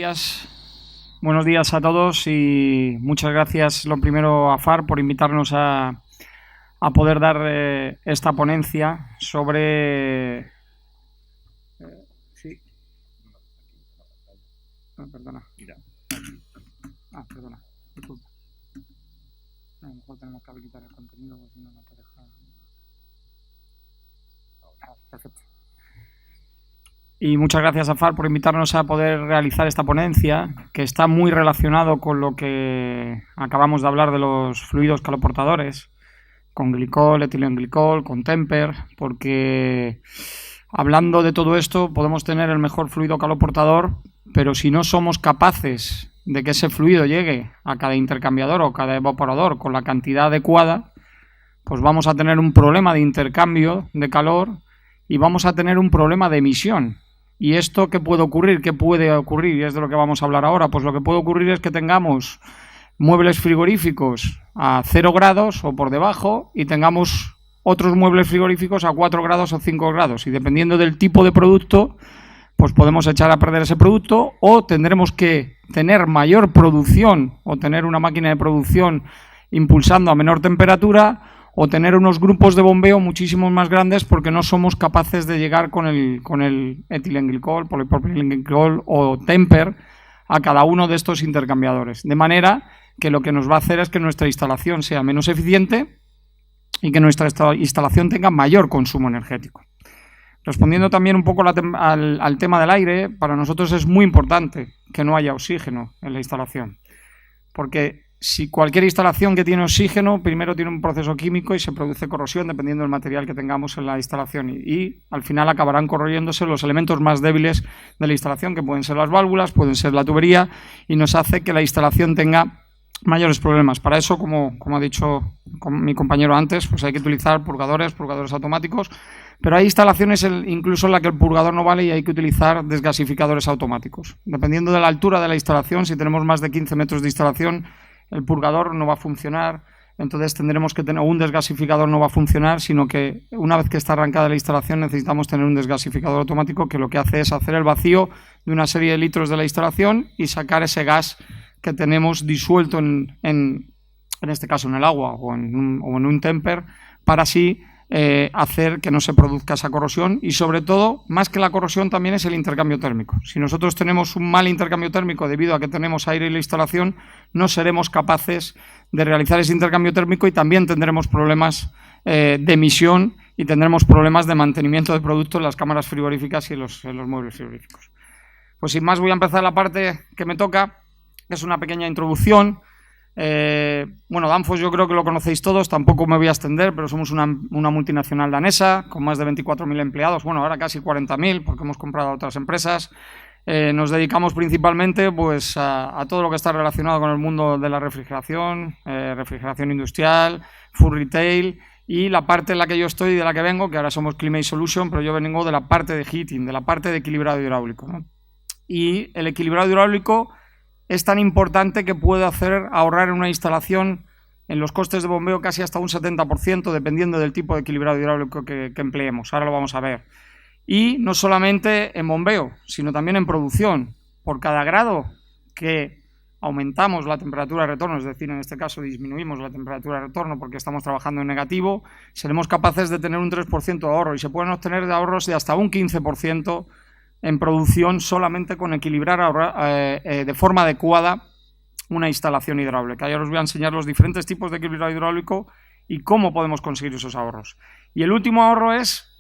días. Buenos días a todos y muchas gracias, lo primero, a FAR por invitarnos a poder dar esta ponencia sobre... sí. No, perdona. Perdona. Disculpa. A lo mejor tenemos que habilitar el contenido porque si no, no te deja... Perfecto. Y muchas gracias a FAR por invitarnos a poder realizar esta ponencia, que está muy relacionado con lo que acabamos de hablar de los fluidos caloportadores, con glicol, etilenglicol, con Temper, porque hablando de todo esto podemos tener el mejor fluido caloportador, pero si no somos capaces de que ese fluido llegue a cada intercambiador o cada evaporador con la cantidad adecuada, pues vamos a tener un problema de intercambio de calor y vamos a tener un problema de emisión. ¿Y esto qué puede ocurrir? ¿Qué puede ocurrir? Y es de lo que vamos a hablar ahora. Pues lo que puede ocurrir es que tengamos muebles frigoríficos a 0 grados o por debajo y tengamos otros muebles frigoríficos a 4 grados o 5 grados. Y dependiendo del tipo de producto, pues podemos echar a perder ese producto o tendremos que tener mayor producción o tener una máquina de producción impulsando a menor temperatura o tener unos grupos de bombeo muchísimo más grandes porque no somos capaces de llegar con el etilenglicol, polipropilenglicol o Temper a cada uno de estos intercambiadores. De manera que lo que nos va a hacer es que nuestra instalación sea menos eficiente y que nuestra instalación tenga mayor consumo energético. Respondiendo también un poco al tema del aire, para nosotros es muy importante que no haya oxígeno en la instalación, porque si cualquier instalación que tiene oxígeno, primero tiene un proceso químico y se produce corrosión dependiendo del material que tengamos en la instalación y al final acabarán corroyéndose los elementos más débiles de la instalación, que pueden ser las válvulas, pueden ser la tubería, y nos hace que la instalación tenga mayores problemas. Para eso, como ha dicho mi compañero antes, pues hay que utilizar purgadores automáticos, pero hay instalaciones incluso en las que el purgador no vale y hay que utilizar desgasificadores automáticos. Dependiendo de la altura de la instalación, si tenemos más de 15 metros de instalación, el purgador no va a funcionar, entonces tendremos que tener un desgasificador, no va a funcionar, sino que una vez que está arrancada la instalación necesitamos tener un desgasificador automático que lo que hace es hacer el vacío de una serie de litros de la instalación y sacar ese gas que tenemos disuelto en este caso en el agua o en un Temper, para así hacer que no se produzca esa corrosión y sobre todo, más que la corrosión, también es el intercambio térmico. Si nosotros tenemos un mal intercambio térmico debido a que tenemos aire en la instalación, no seremos capaces de realizar ese intercambio térmico y también tendremos problemas de emisión y tendremos problemas de mantenimiento de producto en las cámaras frigoríficas y en los muebles frigoríficos. Pues sin más voy a empezar la parte que me toca, que es una pequeña introducción. Bueno, Danfoss yo creo que lo conocéis todos, tampoco me voy a extender, pero somos una multinacional danesa con más de 24.000 empleados, bueno, ahora casi 40.000 porque hemos comprado a otras empresas. Nos dedicamos principalmente pues, a todo lo que está relacionado con el mundo de la refrigeración, refrigeración industrial, food retail y la parte en la que yo estoy y de la que vengo, que ahora somos Climate Solution, pero yo vengo de la parte de heating, de la parte de equilibrado hidráulico, ¿no? Y el equilibrado hidráulico es tan importante que puede hacer ahorrar en una instalación en los costes de bombeo casi hasta un 70%, dependiendo del tipo de equilibrado hidráulico que empleemos. Ahora lo vamos a ver. Y no solamente en bombeo, sino también en producción. Por cada grado que aumentamos la temperatura de retorno, es decir, en este caso disminuimos la temperatura de retorno porque estamos trabajando en negativo, seremos capaces de tener un 3% de ahorro y se pueden obtener ahorros de hasta un 15% en producción solamente con equilibrar de forma adecuada una instalación hidráulica. Ya os voy a enseñar los diferentes tipos de equilibrado hidráulico y cómo podemos conseguir esos ahorros. Y el último ahorro es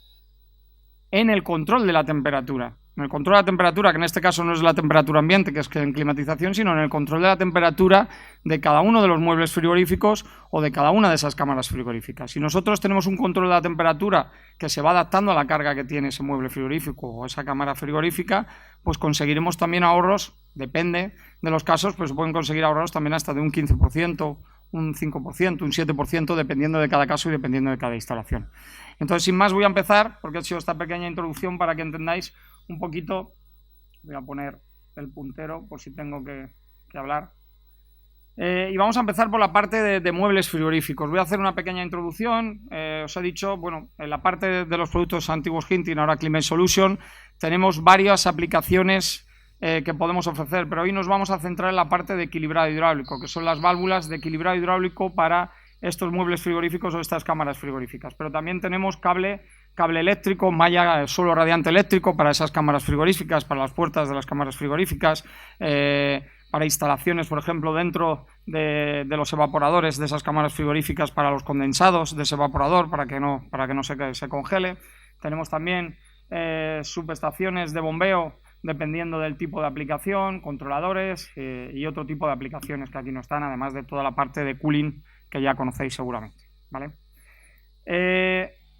en el control de la temperatura. En el control de la temperatura, que en este caso no es la temperatura ambiente, que es en climatización, sino en el control de la temperatura de cada uno de los muebles frigoríficos o de cada una de esas cámaras frigoríficas. Si nosotros tenemos un control de la temperatura que se va adaptando a la carga que tiene ese mueble frigorífico o esa cámara frigorífica, pues conseguiremos también ahorros, depende de los casos, pues se pueden conseguir ahorros también hasta de un 15%, un 5%, un 7%, dependiendo de cada caso y dependiendo de cada instalación. Entonces, sin más, voy a empezar, porque he hecho esta pequeña introducción para que entendáis un poquito. Voy a poner el puntero por si tengo que hablar. Y vamos a empezar por la parte de muebles frigoríficos. Voy a hacer una pequeña introducción. Os he dicho, bueno, en la parte de los productos antiguos Hinting, ahora Climate Solution, tenemos varias aplicaciones que podemos ofrecer, pero hoy nos vamos a centrar en la parte de equilibrado hidráulico, que son las válvulas de equilibrado hidráulico para estos muebles frigoríficos o estas cámaras frigoríficas. Pero también tenemos cable eléctrico, malla, suelo radiante eléctrico para esas cámaras frigoríficas, para las puertas de las cámaras frigoríficas, para instalaciones, por ejemplo, dentro de los evaporadores de esas cámaras frigoríficas, para los condensados de ese evaporador, para que no se congele. Tenemos también subestaciones de bombeo, dependiendo del tipo de aplicación, controladores y otro tipo de aplicaciones que aquí no están, además de toda la parte de cooling que ya conocéis seguramente, ¿vale?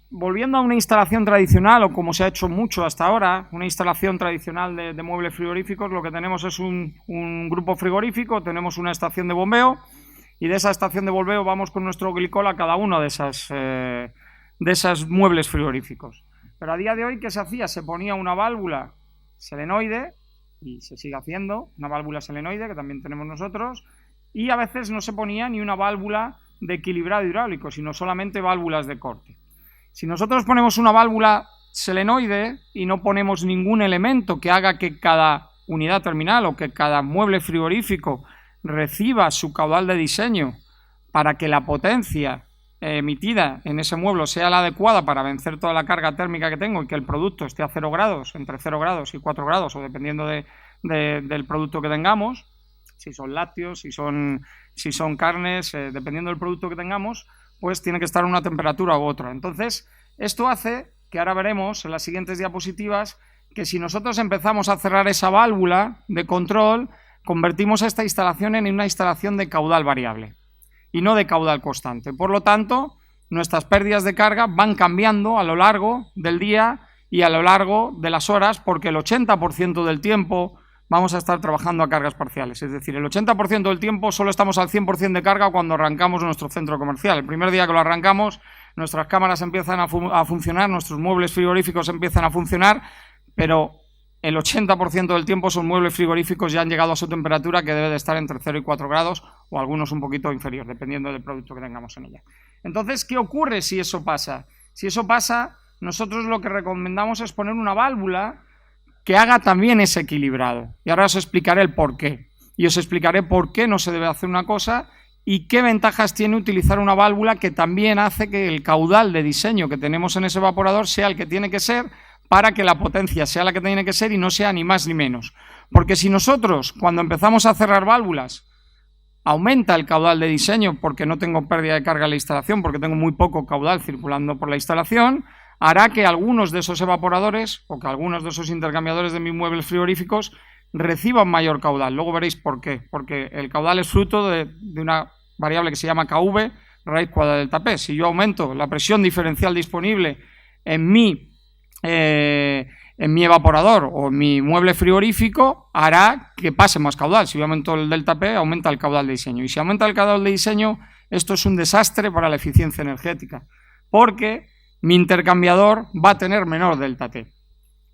Volviendo a una instalación tradicional, o como se ha hecho mucho hasta ahora, una instalación tradicional de muebles frigoríficos, lo que tenemos es un grupo frigorífico, tenemos una estación de bombeo, y de esa estación de bombeo vamos con nuestro glicol a cada uno de esas muebles frigoríficos. Pero a día de hoy, ¿qué se hacía? Se ponía una válvula selenoide, y se sigue haciendo, una válvula selenoide que también tenemos nosotros, y a veces no se ponía ni una válvula de equilibrado hidráulico, sino solamente válvulas de corte. Si nosotros ponemos una válvula selenoide y no ponemos ningún elemento que haga que cada unidad terminal o que cada mueble frigorífico reciba su caudal de diseño para que la potencia emitida en ese mueble sea la adecuada para vencer toda la carga térmica que tengo y que el producto esté a 0 grados, entre 0 grados y 4 grados, o dependiendo del producto que tengamos, si son lácteos, si son carnes, dependiendo del producto que tengamos, pues tiene que estar a una temperatura u otra. Entonces, esto hace que ahora veremos en las siguientes diapositivas que si nosotros empezamos a cerrar esa válvula de control, convertimos esta instalación en una instalación de caudal variable y no de caudal constante. Por lo tanto, nuestras pérdidas de carga van cambiando a lo largo del día y a lo largo de las horas, porque el 80% del tiempo vamos a estar trabajando a cargas parciales. Es decir, el 80% del tiempo solo estamos al 100% de carga cuando arrancamos nuestro centro comercial. El primer día que lo arrancamos, nuestras cámaras empiezan a funcionar, nuestros muebles frigoríficos empiezan a funcionar, pero el 80% del tiempo son muebles frigoríficos ya han llegado a su temperatura, que debe de estar entre 0 y 4 grados, o algunos un poquito inferior, dependiendo del producto que tengamos en ella. Entonces, ¿qué ocurre si eso pasa? Si eso pasa, nosotros lo que recomendamos es poner una válvula que haga también ese equilibrado. Y ahora os explicaré el por qué. Y os explicaré por qué no se debe hacer una cosa y qué ventajas tiene utilizar una válvula que también hace que el caudal de diseño que tenemos en ese evaporador sea el que tiene que ser, para que la potencia sea la que tiene que ser y no sea ni más ni menos. Porque si nosotros, cuando empezamos a cerrar válvulas, aumenta el caudal de diseño porque no tengo pérdida de carga en la instalación, porque tengo muy poco caudal circulando por la instalación, hará que algunos de esos evaporadores o que algunos de esos intercambiadores de mis muebles frigoríficos reciban mayor caudal. Luego veréis por qué. Porque el caudal es fruto de una variable que se llama KV, raíz cuadrada delta P. Si yo aumento la presión diferencial disponible en mi evaporador o en mi mueble frigorífico, hará que pase más caudal. Si yo aumento el delta P, aumenta el caudal de diseño. Y si aumenta el caudal de diseño, esto es un desastre para la eficiencia energética, porque mi intercambiador va a tener menor delta T.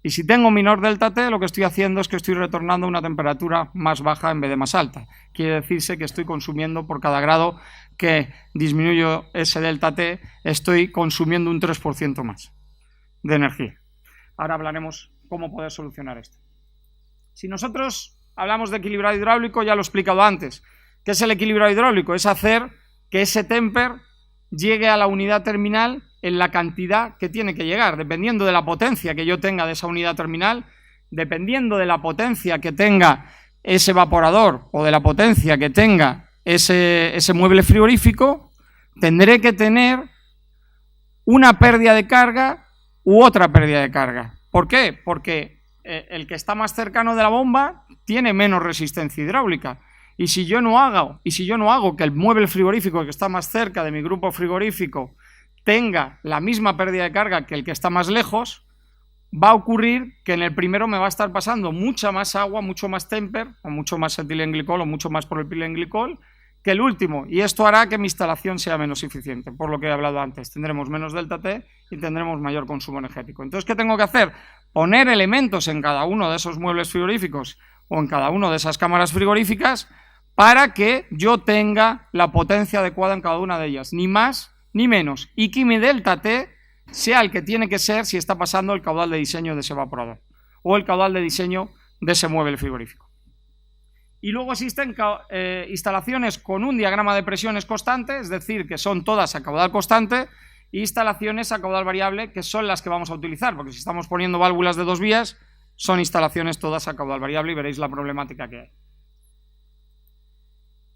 Y si tengo menor delta T, lo que estoy haciendo es que estoy retornando a una temperatura más baja en vez de más alta. Quiere decirse que estoy consumiendo, por cada grado que disminuyo ese delta T, estoy consumiendo un 3% más de energía. Ahora hablaremos cómo poder solucionar esto. Si nosotros hablamos de equilibrado hidráulico, ya lo he explicado antes. ¿Qué es el equilibrado hidráulico? Es hacer que ese temper llegue a la unidad terminal en la cantidad que tiene que llegar, dependiendo de la potencia que yo tenga de esa unidad terminal, dependiendo de la potencia que tenga ese evaporador o de la potencia que tenga ese mueble frigorífico, tendré que tener una pérdida de carga u otra pérdida de carga. ¿Por qué? Porque el que está más cercano de la bomba tiene menos resistencia hidráulica. Y si yo no hago que el mueble frigorífico que está más cerca de mi grupo frigorífico tenga la misma pérdida de carga que el que está más lejos, va a ocurrir que en el primero me va a estar pasando mucha más agua, mucho más temper, o mucho más etilenglicol, o mucho más propilenglicol, que el último. Y esto hará que mi instalación sea menos eficiente, por lo que he hablado antes. Tendremos menos delta T y tendremos mayor consumo energético. Entonces, ¿qué tengo que hacer? Poner elementos en cada uno de esos muebles frigoríficos o en cada una de esas cámaras frigoríficas para que yo tenga la potencia adecuada en cada una de ellas, ni más ni menos, y que mi delta T sea el que tiene que ser si está pasando el caudal de diseño de ese evaporador o el caudal de diseño de ese mueble frigorífico. Y luego existen instalaciones con un diagrama de presiones constante, es decir, que son todas a caudal constante, e instalaciones a caudal variable, que son las que vamos a utilizar, porque si estamos poniendo válvulas de 2 vías, son instalaciones todas a caudal variable y veréis la problemática que hay.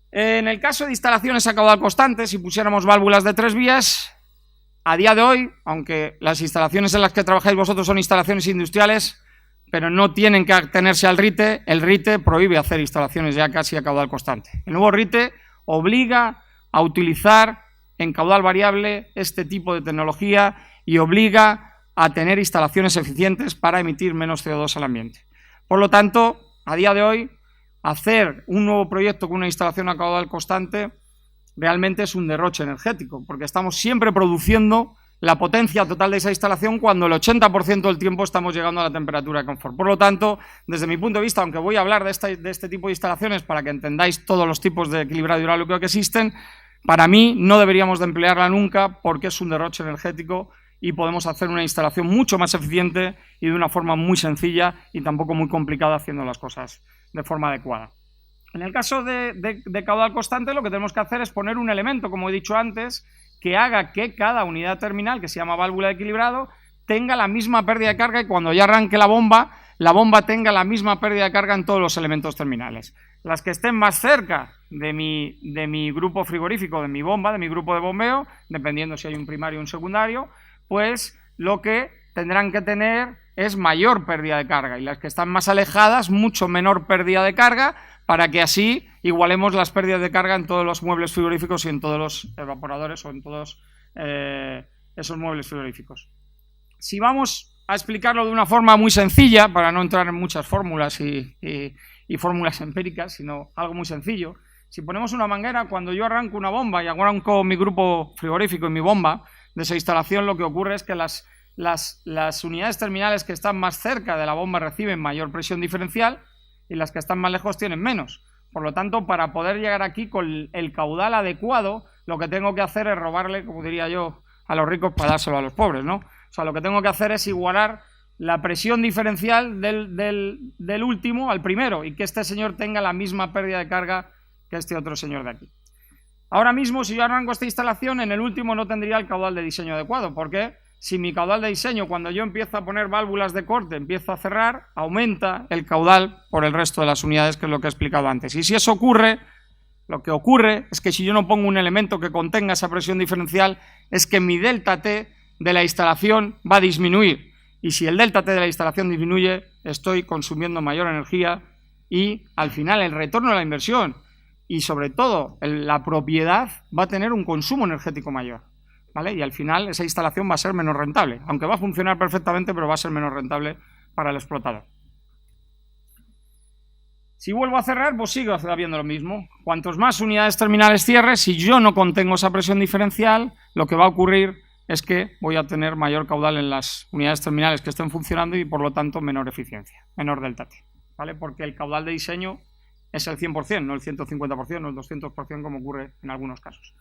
En el caso de instalaciones a caudal constante, si pusiéramos válvulas de 3 vías, a día de hoy, aunque las instalaciones en las que trabajáis vosotros son instalaciones industriales, pero no tienen que atenerse al RITE, el RITE prohíbe hacer instalaciones ya casi a caudal constante. El nuevo RITE obliga a utilizar en caudal variable este tipo de tecnología y obliga a tener instalaciones eficientes para emitir menos CO2 al ambiente. Por lo tanto, a día de hoy, hacer un nuevo proyecto con una instalación a caudal constante realmente es un derroche energético, porque estamos siempre produciendo la potencia total de esa instalación cuando el 80% del tiempo estamos llegando a la temperatura de confort. Por lo tanto, desde mi punto de vista, aunque voy a hablar de este tipo de instalaciones para que entendáis todos los tipos de equilibrado hidráulico que existen, para mí no deberíamos de emplearla nunca porque es un derroche energético y podemos hacer una instalación mucho más eficiente y de una forma muy sencilla y tampoco muy complicada haciendo las cosas de forma adecuada. En el caso de caudal constante, lo que tenemos que hacer es poner un elemento, como he dicho antes, que haga que cada unidad terminal, que se llama válvula de equilibrado, tenga la misma pérdida de carga y cuando ya arranque la bomba tenga la misma pérdida de carga en todos los elementos terminales. Las que estén más cerca de mi grupo frigorífico, de mi bomba, de mi grupo de bombeo, dependiendo si hay un primario o un secundario, pues lo que tendrán que tener es mayor pérdida de carga y las que están más alejadas, mucho menor pérdida de carga, para que así igualemos las pérdidas de carga en todos los muebles frigoríficos y en todos los evaporadores o en todos esos muebles frigoríficos. Si vamos a explicarlo de una forma muy sencilla, para no entrar en muchas fórmulas y fórmulas empíricas, sino algo muy sencillo, si ponemos una manguera, cuando yo arranco una bomba y arranco mi grupo frigorífico y mi bomba de esa instalación, lo que ocurre es que las unidades terminales que están más cerca de la bomba reciben mayor presión diferencial y las que están más lejos tienen menos. Por lo tanto, para poder llegar aquí con el caudal adecuado, lo que tengo que hacer es robarle, como diría yo, a los ricos para dárselo a los pobres, ¿no? O sea, lo que tengo que hacer es igualar la presión diferencial del último al primero y que este señor tenga la misma pérdida de carga que este otro señor de aquí. Ahora mismo, si yo arranco esta instalación, en el último no tendría el caudal de diseño adecuado. ¿Por qué? Si mi caudal de diseño, cuando yo empiezo a poner válvulas de corte, empiezo a cerrar, aumenta el caudal por el resto de las unidades, que es lo que he explicado antes. Y si eso ocurre, lo que ocurre es que si yo no pongo un elemento que contenga esa presión diferencial, es que mi delta T de la instalación va a disminuir. Y si el delta T de la instalación disminuye, estoy consumiendo mayor energía y al final el retorno de la inversión y sobre todo la propiedad va a tener un consumo energético mayor. ¿Vale? Y al final esa instalación va a ser menos rentable, aunque va a funcionar perfectamente, pero va a ser menos rentable para el explotador. Si vuelvo a cerrar, pues sigo habiendo lo mismo. Cuantos más unidades terminales cierre, si yo no contengo esa presión diferencial, lo que va a ocurrir es que voy a tener mayor caudal en las unidades terminales que estén funcionando y por lo tanto menor eficiencia, menor delta T, ¿vale? Porque el caudal de diseño es el 100%, no el 150%, no el 200% como ocurre en algunos casos.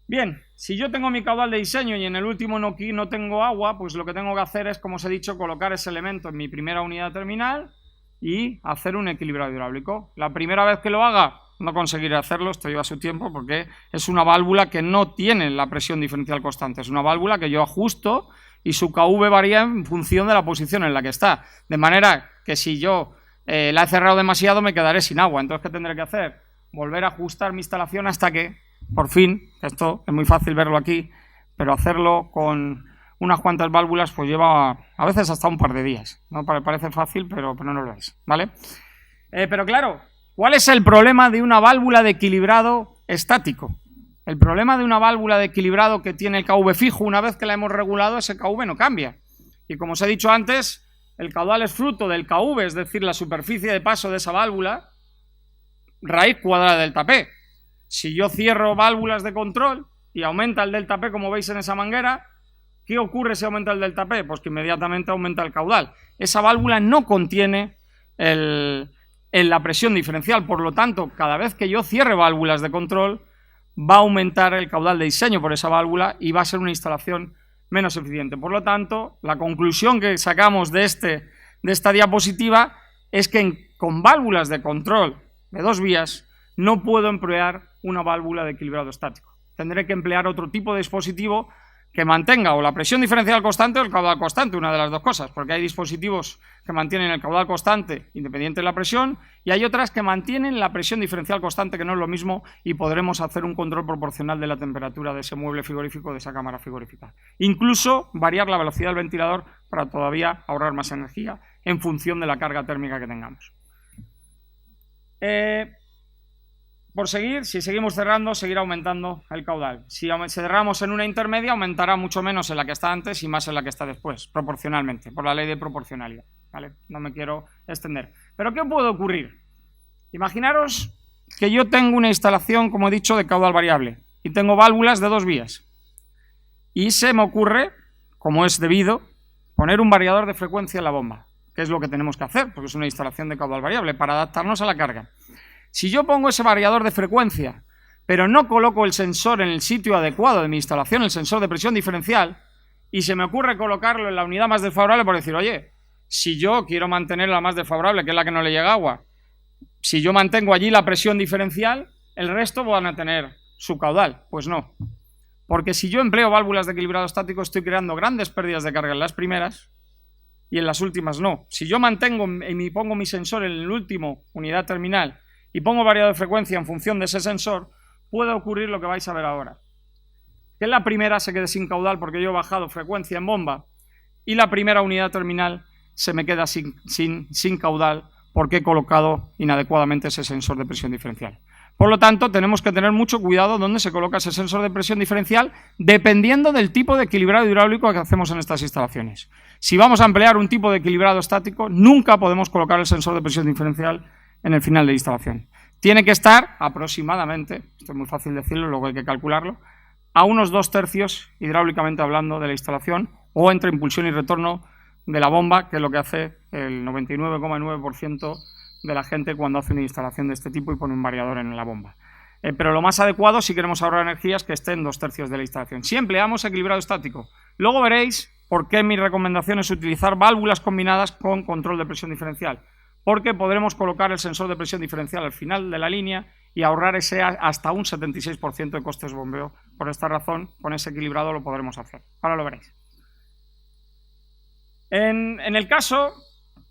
Bien, si yo tengo mi caudal de diseño y en el último no tengo agua, pues lo que tengo que hacer es, como os he dicho, colocar ese elemento en mi primera unidad terminal y hacer un equilibrado hidráulico. La primera vez que lo haga no conseguiré hacerlo, esto lleva su tiempo porque es una válvula que no tiene la presión diferencial constante, es una válvula que yo ajusto y su KV varía en función de la posición en la que está, de manera que si yo la he cerrado demasiado me quedaré sin agua. Entonces, ¿qué tendré que hacer? Volver a ajustar mi instalación hasta que por fin, esto es muy fácil verlo aquí, pero hacerlo con unas cuantas válvulas pues lleva a veces hasta un par de días, ¿no? Parece fácil, pero no lo es, ¿vale? Pero claro, ¿cuál es el problema de una válvula de equilibrado estático? El problema de una válvula de equilibrado que tiene el KV fijo, una vez que la hemos regulado, ese KV no cambia. Y como os he dicho antes, el caudal es fruto del KV, es decir, la superficie de paso de esa válvula, raíz cuadrada del delta P. Si yo cierro válvulas de control y aumenta el delta P, como veis en esa manguera, ¿qué ocurre si aumenta el delta P? Pues que inmediatamente aumenta el caudal. Esa válvula no contiene la presión diferencial, por lo tanto, cada vez que yo cierre válvulas de control, va a aumentar el caudal de diseño por esa válvula y va a ser una instalación menos eficiente. Por lo tanto, la conclusión que sacamos de de esta diapositiva es que con válvulas de control de 2 vías no puedo emplear una válvula de equilibrado estático. Tendré que emplear otro tipo de dispositivo que mantenga o la presión diferencial constante o el caudal constante, una de las dos cosas, porque hay dispositivos que mantienen el caudal constante independiente de la presión y hay otras que mantienen la presión diferencial constante, que no es lo mismo, y podremos hacer un control proporcional de la temperatura de ese mueble frigorífico, de esa cámara frigorífica. Incluso variar la velocidad del ventilador para todavía ahorrar más energía en función de la carga térmica que tengamos. Por seguir, si seguimos cerrando, seguirá aumentando el caudal. Si cerramos en una intermedia, aumentará mucho menos en la que está antes y más en la que está después, proporcionalmente, por la ley de proporcionalidad, ¿vale? No me quiero extender. ¿Pero qué puede ocurrir? Imaginaros que yo tengo una instalación, como he dicho, de caudal variable y tengo válvulas de 2 vías. Y se me ocurre, como es debido, poner un variador de frecuencia en la bomba, que es lo que tenemos que hacer, porque es una instalación de caudal variable, para adaptarnos a la carga. Si yo pongo ese variador de frecuencia, pero no coloco el sensor en el sitio adecuado de mi instalación, el sensor de presión diferencial, y se me ocurre colocarlo en la unidad más desfavorable por decir, oye, si yo quiero mantener la más desfavorable, que es la que no le llega agua, si yo mantengo allí la presión diferencial, el resto van a tener su caudal. Pues no. Porque si yo empleo válvulas de equilibrado estático, estoy creando grandes pérdidas de carga en las primeras y en las últimas no. Si yo mantengo y pongo mi sensor en el último unidad terminal y pongo variador de frecuencia en función de ese sensor, puede ocurrir lo que vais a ver ahora. Que en la primera se quede sin caudal porque yo he bajado frecuencia en bomba y la primera unidad terminal se me queda sin caudal porque he colocado inadecuadamente ese sensor de presión diferencial. Por lo tanto, tenemos que tener mucho cuidado dónde se coloca ese sensor de presión diferencial dependiendo del tipo de equilibrado hidráulico que hacemos en estas instalaciones. Si vamos a emplear un tipo de equilibrado estático, nunca podemos colocar el sensor de presión diferencial en el final de la instalación. Tiene que estar aproximadamente, esto es muy fácil decirlo, luego hay que calcularlo, a unos 2/3 hidráulicamente hablando de la instalación o entre impulsión y retorno de la bomba, que es lo que hace el 99,9% de la gente cuando hace una instalación de este tipo y pone un variador en la bomba. Pero lo más adecuado, si queremos ahorrar energía, es que esté en 2/3 de la instalación. Si empleamos equilibrado estático, luego veréis por qué mi recomendación es utilizar válvulas combinadas con control de presión diferencial, porque podremos colocar el sensor de presión diferencial al final de la línea y ahorrar ese hasta un 76% de costes de bombeo. Por esta razón, con ese equilibrado lo podremos hacer. Ahora lo veréis. En el caso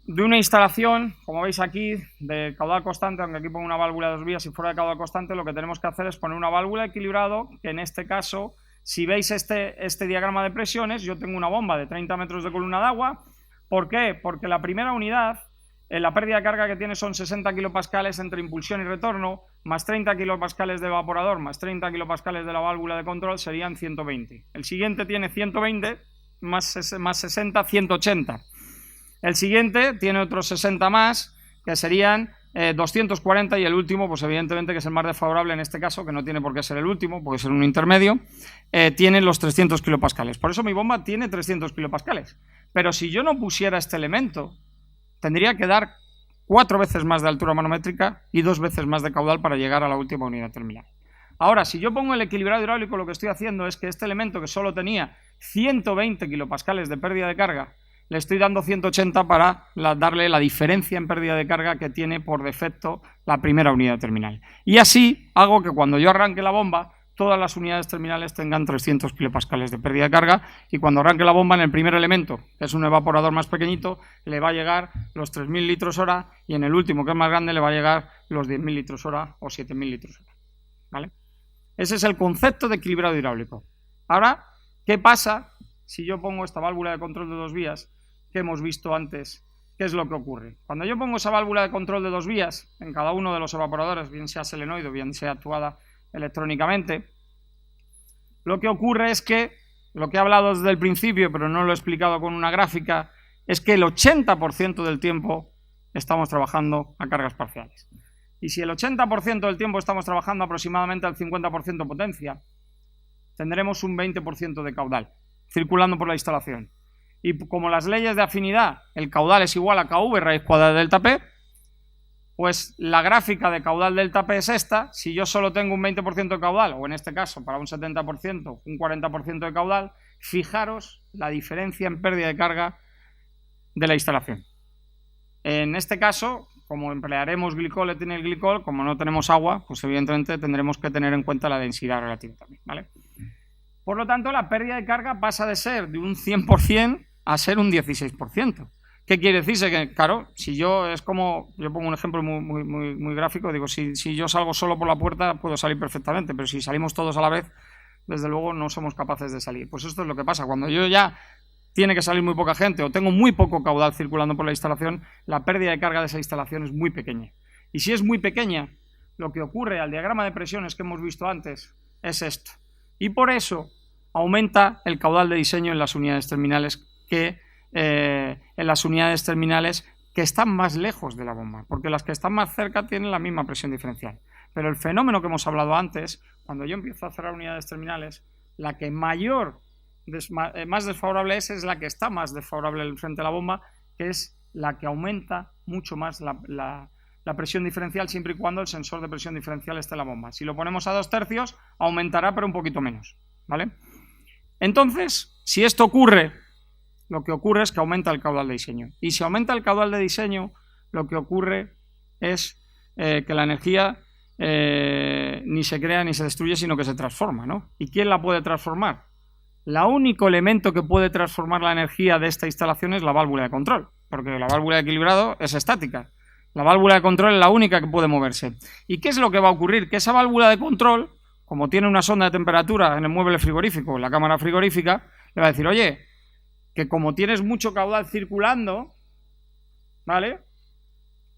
de una instalación, como veis aquí, de caudal constante, aunque aquí pongo una válvula de 2 vías y fuera de caudal constante, lo que tenemos que hacer es poner una válvula de equilibrado, que en este caso, si veis este diagrama de presiones, yo tengo una bomba de 30 metros de columna de agua. ¿Por qué? Porque la primera unidad, la pérdida de carga que tiene son 60 kilopascales entre impulsión y retorno, más 30 kilopascales de evaporador, más 30 kilopascales de la válvula de control, serían 120. El siguiente tiene 120, más 60, 180. El siguiente tiene otros 60 más, que serían 240, y el último, pues evidentemente, que es el más desfavorable en este caso, que no tiene por qué ser el último, puede ser un intermedio, tiene los 300 kilopascales. Por eso mi bomba tiene 300 kilopascales. Pero si yo no pusiera este elemento, tendría que dar 4 veces más de altura manométrica y 2 veces más de caudal para llegar a la última unidad terminal. Ahora, si yo pongo el equilibrado hidráulico, lo que estoy haciendo es que este elemento, que solo tenía 120 kilopascales de pérdida de carga, le estoy dando 180 para darle la diferencia en pérdida de carga que tiene por defecto la primera unidad terminal. Y así hago que cuando yo arranque la bomba, todas las unidades terminales tengan 300 kilopascales de pérdida de carga, y cuando arranque la bomba en el primer elemento, que es un evaporador más pequeñito, le va a llegar los 3.000 litros hora, y en el último, que es más grande, le va a llegar los 10.000 litros hora o 7.000 litros hora. ¿Vale? Ese es el concepto de equilibrado hidráulico. Ahora, ¿qué pasa si yo pongo esta válvula de control de 2 vías que hemos visto antes? ¿Qué es lo que ocurre? Cuando yo pongo esa válvula de control de 2 vías en cada uno de los evaporadores, bien sea solenoide o bien sea actuada electrónicamente, lo que ocurre es que, lo que he hablado desde el principio, pero no lo he explicado con una gráfica, es que el 80% del tiempo estamos trabajando a cargas parciales. Y si el 80% del tiempo estamos trabajando aproximadamente al 50% potencia, tendremos un 20% de caudal circulando por la instalación. Y como las leyes de afinidad, el caudal es igual a KV raíz cuadrada de delta P, pues la gráfica de caudal delta P es esta. Si yo solo tengo un 20% de caudal, o en este caso para un 70%, un 40% de caudal, fijaros la diferencia en pérdida de carga de la instalación. En este caso, como emplearemos glicol, etilenglicol, como no tenemos agua, pues evidentemente tendremos que tener en cuenta la densidad relativa también, ¿vale? Por lo tanto, la pérdida de carga pasa de ser de un 100% a ser un 16%. ¿Qué quiere decirse? Que, claro, si yo pongo un ejemplo muy gráfico, digo, si yo salgo solo por la puerta, puedo salir perfectamente, pero si salimos todos a la vez, desde luego no somos capaces de salir. Pues esto es lo que pasa. Cuando yo ya tiene que salir muy poca gente o tengo muy poco caudal circulando por la instalación, la pérdida de carga de esa instalación es muy pequeña. Y si es muy pequeña, lo que ocurre al diagrama de presiones que hemos visto antes es esto. Y por eso aumenta el caudal de diseño en las unidades terminales que están más lejos de la bomba, porque las que están más cerca tienen la misma presión diferencial. Pero el fenómeno que hemos hablado antes, cuando yo empiezo a cerrar unidades terminales, la que más desfavorable es la que está más desfavorable frente a la bomba, que es la que aumenta mucho más la presión diferencial siempre y cuando el sensor de presión diferencial esté en la bomba. Si lo ponemos a 2/3, aumentará pero un poquito menos, ¿vale? Entonces, si esto ocurre, lo que ocurre es que aumenta el caudal de diseño. Y si aumenta el caudal de diseño, lo que ocurre es que la energía ni se crea ni se destruye, sino que se transforma, ¿no? ¿Y quién la puede transformar? El único elemento que puede transformar la energía de esta instalación es la válvula de control, porque la válvula de equilibrado es estática. La válvula de control es la única que puede moverse. ¿Y qué es lo que va a ocurrir? Que esa válvula de control, como tiene una sonda de temperatura en el mueble frigorífico, en la cámara frigorífica, le va a decir, oye, que como tienes mucho caudal circulando, ¿vale?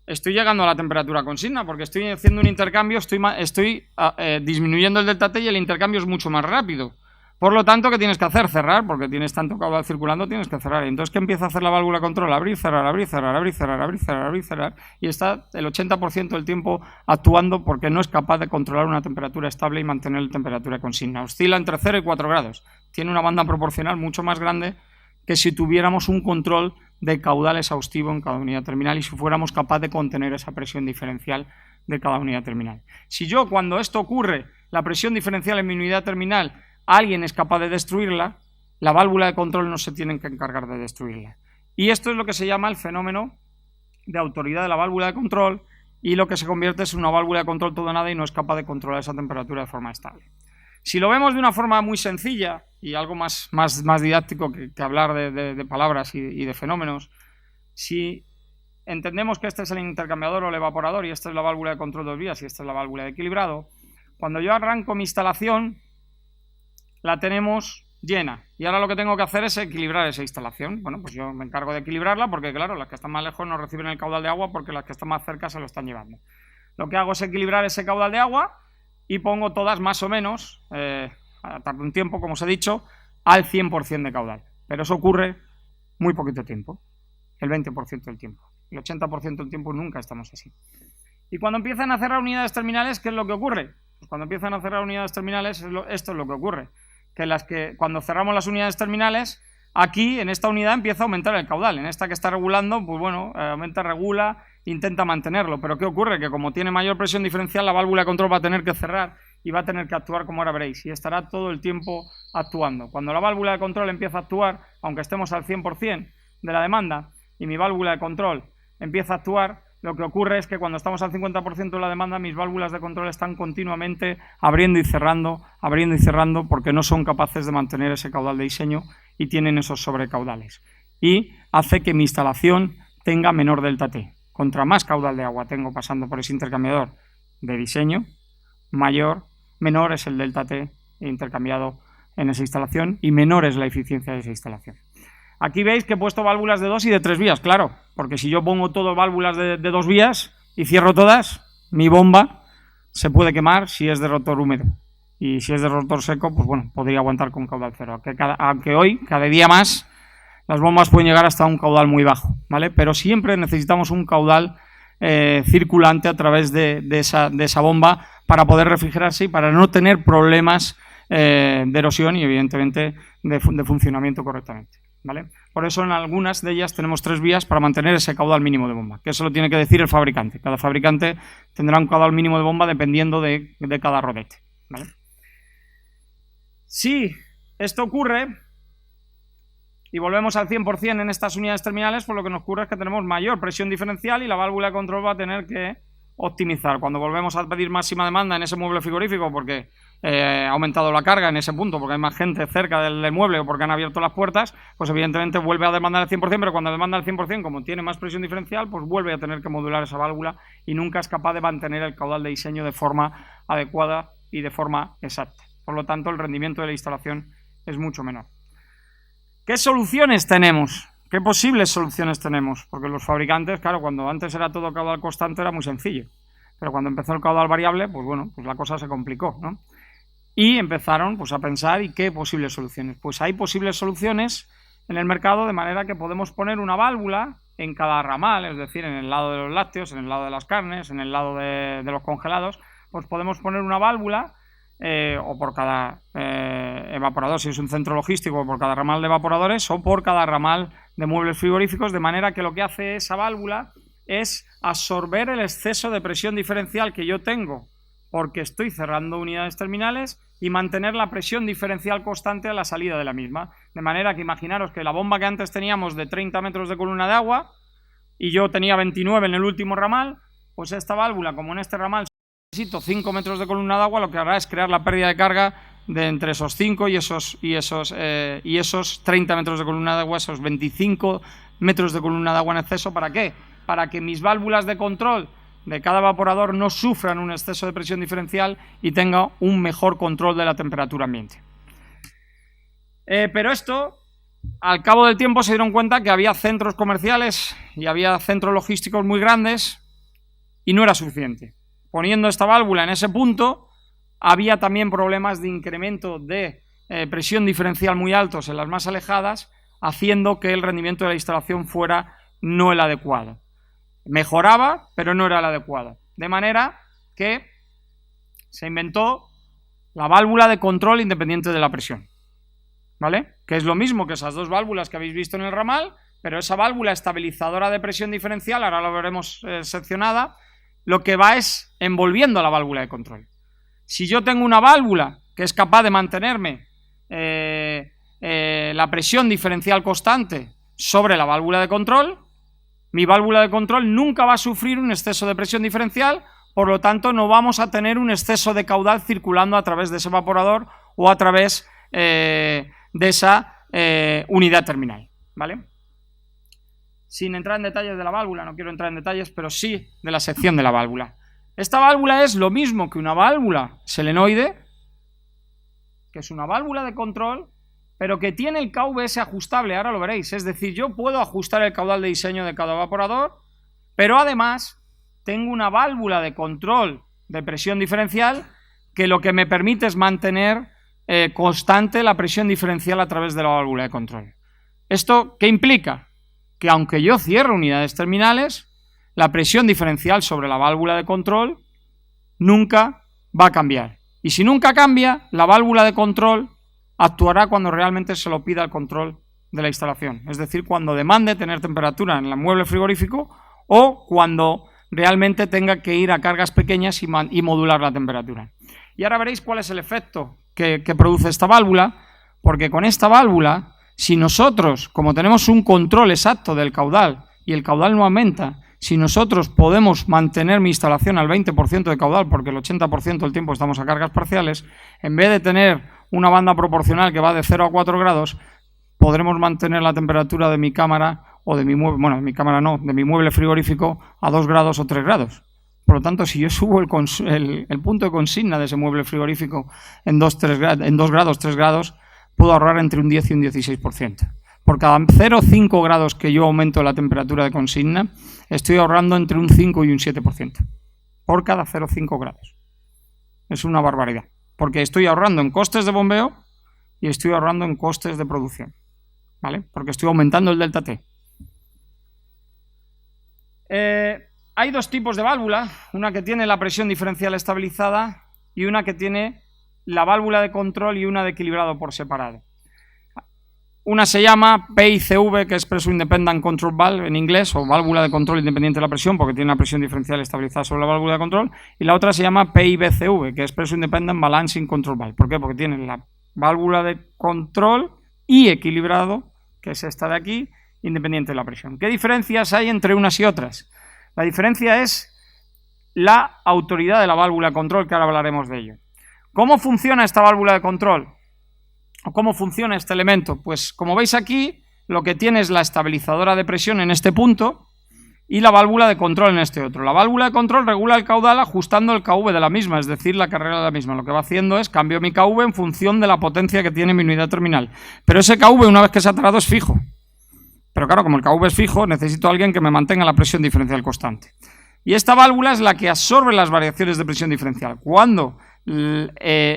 Estoy llegando a la temperatura consigna porque estoy haciendo un intercambio, estoy disminuyendo el delta T y el intercambio es mucho más rápido. Por lo tanto, ¿qué tienes que hacer? Cerrar, porque tienes tanto caudal circulando, tienes que cerrar. Entonces, ¿qué empieza a hacer la válvula de control? Abrir, cerrar, abrir, cerrar, abrir, cerrar, abrir, cerrar, abrir, cerrar. Y está el 80% del tiempo actuando porque no es capaz de controlar una temperatura estable y mantener la temperatura consigna. Oscila entre 0 y 4 grados. Tiene una banda proporcional mucho más grande que si tuviéramos un control de caudal exhaustivo en cada unidad terminal y si fuéramos capaces de contener esa presión diferencial de cada unidad terminal. Si yo, cuando esto ocurre, la presión diferencial en mi unidad terminal, alguien es capaz de destruirla, la válvula de control no se tiene que encargar de destruirla. Y esto es lo que se llama el fenómeno de autoridad de la válvula de control y lo que se convierte es una válvula de control todo o nada y no es capaz de controlar esa temperatura de forma estable. Si lo vemos de una forma muy sencilla y algo más didáctico que hablar de palabras y de fenómenos, si entendemos que este es el intercambiador o el evaporador y esta es la válvula de control de dos vías y esta es la válvula de equilibrado, cuando yo arranco mi instalación la tenemos llena y ahora lo que tengo que hacer es equilibrar esa instalación. Bueno, pues yo me encargo de equilibrarla porque claro, las que están más lejos no reciben el caudal de agua porque las que están más cerca se lo están llevando. Lo que hago es equilibrar ese caudal de agua y pongo todas más o menos, tarde un tiempo, como os he dicho, al 100% de caudal. Pero eso ocurre muy poquito tiempo, el 20% del tiempo. El 80% del tiempo nunca estamos así. Y cuando empiezan a cerrar unidades terminales, ¿qué es lo que ocurre? Pues cuando empiezan a cerrar unidades terminales, esto es lo que ocurre. Que cuando cerramos las unidades terminales, aquí en esta unidad empieza a aumentar el caudal. En esta que está regulando, pues bueno, aumenta, regula, intenta mantenerlo. Pero ¿qué ocurre? Que como tiene mayor presión diferencial, la válvula de control va a tener que cerrar y va a tener que actuar como ahora veréis. Y estará todo el tiempo actuando. Cuando la válvula de control empieza a actuar, aunque estemos al 100% de la demanda, y mi válvula de control empieza a actuar, lo que ocurre es que cuando estamos al 50% de la demanda, mis válvulas de control están continuamente abriendo y cerrando, porque no son capaces de mantener ese caudal de diseño y tienen esos sobrecaudales. Y hace que mi instalación tenga menor delta T. Contra más caudal de agua tengo pasando por ese intercambiador de diseño, menor es el delta T intercambiado en esa instalación y menor es la eficiencia de esa instalación. Aquí veis que he puesto válvulas de 2 y de 3 vías, claro, porque si yo pongo todo válvulas de 2 vías y cierro todas, mi bomba se puede quemar si es de rotor húmedo. Y si es de rotor seco, pues bueno, podría aguantar con caudal cero. Aunque hoy, cada día más, las bombas pueden llegar hasta un caudal muy bajo, ¿vale? Pero siempre necesitamos un caudal circulante a través de esa bomba para poder refrigerarse y para no tener problemas de erosión y evidentemente de funcionamiento correctamente, ¿vale? Por eso en algunas de ellas tenemos 3 vías para mantener ese caudal mínimo de bomba, que eso lo tiene que decir el fabricante. Cada fabricante tendrá un caudal mínimo de bomba dependiendo de cada rodete, ¿vale? Si esto ocurre, y volvemos al 100% en estas unidades terminales, pues lo que nos ocurre es que tenemos mayor presión diferencial y la válvula de control va a tener que optimizar. Cuando volvemos a pedir máxima demanda en ese mueble frigorífico porque ha aumentado la carga en ese punto, porque hay más gente cerca del mueble o porque han abierto las puertas, pues evidentemente vuelve a demandar el 100%, pero cuando demanda el 100%, como tiene más presión diferencial, pues vuelve a tener que modular esa válvula y nunca es capaz de mantener el caudal de diseño de forma adecuada y de forma exacta. Por lo tanto, el rendimiento de la instalación es mucho menor. ¿Qué soluciones tenemos? ¿Qué posibles soluciones tenemos? Porque los fabricantes, claro, cuando antes era todo caudal constante era muy sencillo, pero cuando empezó el caudal variable, pues bueno, pues la cosa se complicó, ¿no? Y empezaron pues a pensar, ¿y qué posibles soluciones? Pues hay posibles soluciones en el mercado de manera que podemos poner una válvula en cada ramal, es decir, en el lado de los lácteos, en el lado de las carnes, en el lado de los congelados, pues podemos poner una válvula o por cada evaporador, si es un centro logístico, por cada ramal de evaporadores o por cada ramal de muebles frigoríficos, de manera que lo que hace esa válvula es absorber el exceso de presión diferencial que yo tengo porque estoy cerrando unidades terminales y mantener la presión diferencial constante a la salida de la misma. De manera que imaginaros que la bomba que antes teníamos de 30 metros de columna de agua y yo tenía 29 en el último ramal, pues esta válvula, como en este ramal necesito 5 metros de columna de agua, lo que hará es crear la pérdida de carga de entre esos 5 y esos 30 metros de columna de agua, esos 25 metros de columna de agua en exceso. ¿Para qué? Para que mis válvulas de control de cada evaporador no sufran un exceso de presión diferencial y tenga un mejor control de la temperatura ambiente. Pero esto, al cabo del tiempo se dieron cuenta que había centros comerciales y había centros logísticos muy grandes y no era suficiente. Poniendo esta válvula en ese punto, había también problemas de incremento de presión diferencial muy altos en las más alejadas, haciendo que el rendimiento de la instalación fuera no el adecuado. Mejoraba, pero no era el adecuado. De manera que se inventó la válvula de control independiente de la presión, ¿vale? Que es lo mismo que esas dos válvulas que habéis visto en el ramal, pero esa válvula estabilizadora de presión diferencial, ahora lo veremos seccionada, lo que va es envolviendo a la válvula de control. Si yo tengo una válvula que es capaz de mantenerme la presión diferencial constante sobre la válvula de control, mi válvula de control nunca va a sufrir un exceso de presión diferencial, por lo tanto no vamos a tener un exceso de caudal circulando a través de ese evaporador o a través de esa unidad terminal, ¿vale? Sin entrar en detalles de la válvula, no quiero entrar en detalles, pero sí de la sección de la válvula. Esta válvula es lo mismo que una válvula selenoide, que es una válvula de control, pero que tiene el KVS ajustable, ahora lo veréis, es decir, yo puedo ajustar el caudal de diseño de cada evaporador, pero además tengo una válvula de control de presión diferencial que lo que me permite es mantener constante la presión diferencial a través de la válvula de control. ¿Esto qué implica? Que aunque yo cierre unidades terminales, la presión diferencial sobre la válvula de control nunca va a cambiar. Y si nunca cambia, la válvula de control actuará cuando realmente se lo pida el control de la instalación, es decir, cuando demande tener temperatura en el mueble frigorífico o cuando realmente tenga que ir a cargas pequeñas y modular la temperatura. Y ahora veréis cuál es el efecto que produce esta válvula, porque con esta válvula, si nosotros, como tenemos un control exacto del caudal y el caudal no aumenta, si nosotros podemos mantener mi instalación al 20% de caudal, porque el 80% del tiempo estamos a cargas parciales, en vez de tener una banda proporcional que va de 0 a 4 grados, podremos mantener la temperatura de mi cámara o de mi mueble, bueno, de mi cámara no, de mi mueble frigorífico a 2 grados o 3 grados. Por lo tanto, si yo subo el punto de consigna de ese mueble frigorífico en 2 grados, 3 grados, puedo ahorrar entre un 10 y un 16%. Por cada 0,5 grados que yo aumento la temperatura de consigna, estoy ahorrando entre un 5 y un 7%. Por cada 0,5 grados. Es una barbaridad. Porque estoy ahorrando en costes de bombeo y estoy ahorrando en costes de producción, ¿vale? Porque estoy aumentando el delta T. Hay dos tipos de válvula, una que tiene la presión diferencial estabilizada y una que tiene la válvula de control y una de equilibrado por separado. Una se llama PICV, que es Pressure Independent Control Valve en inglés, o válvula de control independiente de la presión, porque tiene una presión diferencial estabilizada sobre la válvula de control, y la otra se llama PIBCV, que es Pressure Independent Balancing Control Valve. ¿Por qué? Porque tiene la válvula de control y equilibrado que es esta de aquí, independiente de la presión. ¿Qué diferencias hay entre unas y otras? La diferencia es la autoridad de la válvula de control, que ahora hablaremos de ello. ¿Cómo funciona esta válvula de control? ¿O cómo funciona este elemento? Pues como veis aquí, lo que tiene es la estabilizadora de presión en este punto y la válvula de control en este otro. La válvula de control regula el caudal ajustando el KV de la misma, es decir, la carrera de la misma. Lo que va haciendo es cambio mi KV en función de la potencia que tiene mi unidad terminal. Pero ese KV, una vez que se ha tratado, es fijo. Pero claro, como el KV es fijo, necesito a alguien que me mantenga la presión diferencial constante. Y esta válvula es la que absorbe las variaciones de presión diferencial. Cuando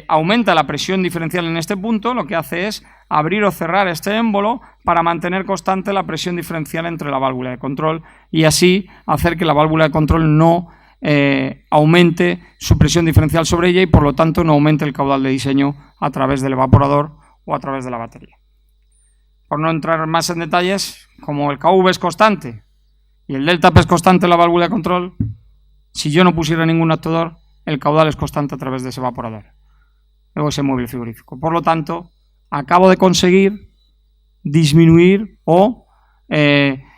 aumenta la presión diferencial en este punto, lo que hace es abrir o cerrar este émbolo para mantener constante la presión diferencial entre la válvula de control y así hacer que la válvula de control no aumente su presión diferencial sobre ella y por lo tanto no aumente el caudal de diseño a través del evaporador o a través de la batería. Por no entrar más en detalles, como el KV es constante y el delta P es constante en la válvula de control, si yo no pusiera ningún actuador, el caudal es constante a través de ese evaporador o ese mueble frigorífico. Por lo tanto, acabo de conseguir disminuir o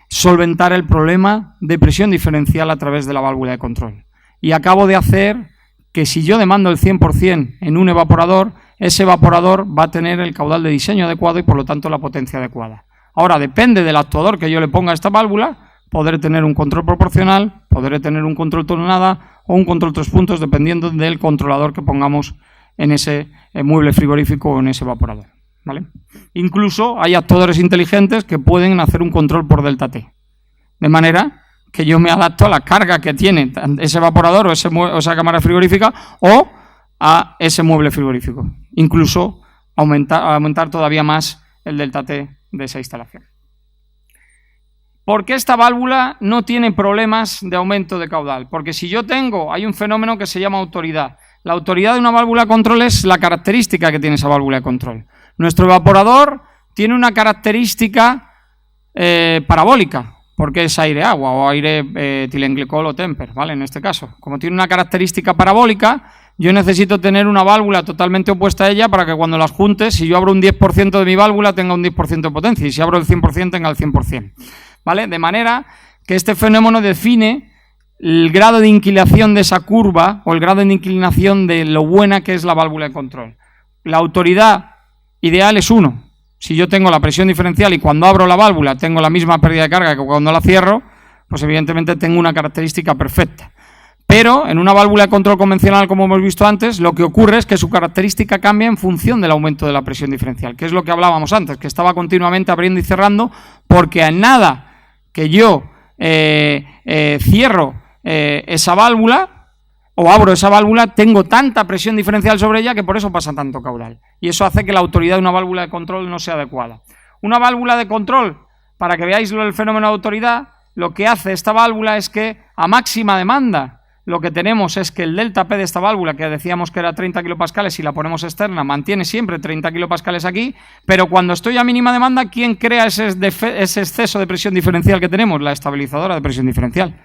solventar el problema de presión diferencial a través de la válvula de control. Y acabo de hacer que si yo demando el 100% en un evaporador, ese evaporador va a tener el caudal de diseño adecuado y por lo tanto la potencia adecuada. Ahora, depende del actuador que yo le ponga a esta válvula, podré tener un control proporcional, podré tener un control tonelada o un control 3 puntos, dependiendo del controlador que pongamos en ese mueble frigorífico o en ese evaporador, ¿vale? Incluso hay actuadores inteligentes que pueden hacer un control por delta T, de manera que yo me adapto a la carga que tiene ese evaporador o esa cámara frigorífica o a ese mueble frigorífico. Incluso aumentar todavía más el delta T de esa instalación. ¿Por qué esta válvula no tiene problemas de aumento de caudal? Porque si yo hay un fenómeno que se llama autoridad. La autoridad de una válvula de control es la característica que tiene esa válvula de control. Nuestro evaporador tiene una característica parabólica, porque es aire-agua o aire etilenglicol o temper, ¿vale? En este caso, como tiene una característica parabólica, yo necesito tener una válvula totalmente opuesta a ella para que cuando las junte, si yo abro un 10% de mi válvula, tenga un 10% de potencia y si abro el 100% tenga el 100%. ¿Vale? De manera que este fenómeno define el grado de inclinación de esa curva o el grado de inclinación de lo buena que es la válvula de control. La autoridad ideal es 1. Si yo tengo la presión diferencial y cuando abro la válvula tengo la misma pérdida de carga que cuando la cierro, pues evidentemente tengo una característica perfecta. Pero en una válvula de control convencional, como hemos visto antes, lo que ocurre es que su característica cambia en función del aumento de la presión diferencial, que es lo que hablábamos antes, que estaba continuamente abriendo y cerrando, porque a nada que yo cierro esa válvula o abro esa válvula, tengo tanta presión diferencial sobre ella que por eso pasa tanto caudal. Y eso hace que la autoridad de una válvula de control no sea adecuada. Una válvula de control, para que veáis el fenómeno de autoridad, lo que hace esta válvula es que a máxima demanda lo que tenemos es que el delta P de esta válvula, que decíamos que era 30 kilopascales, si la ponemos externa, mantiene siempre 30 kilopascales aquí, pero cuando estoy a mínima demanda, ¿quién crea ese exceso de presión diferencial que tenemos? La estabilizadora de presión diferencial.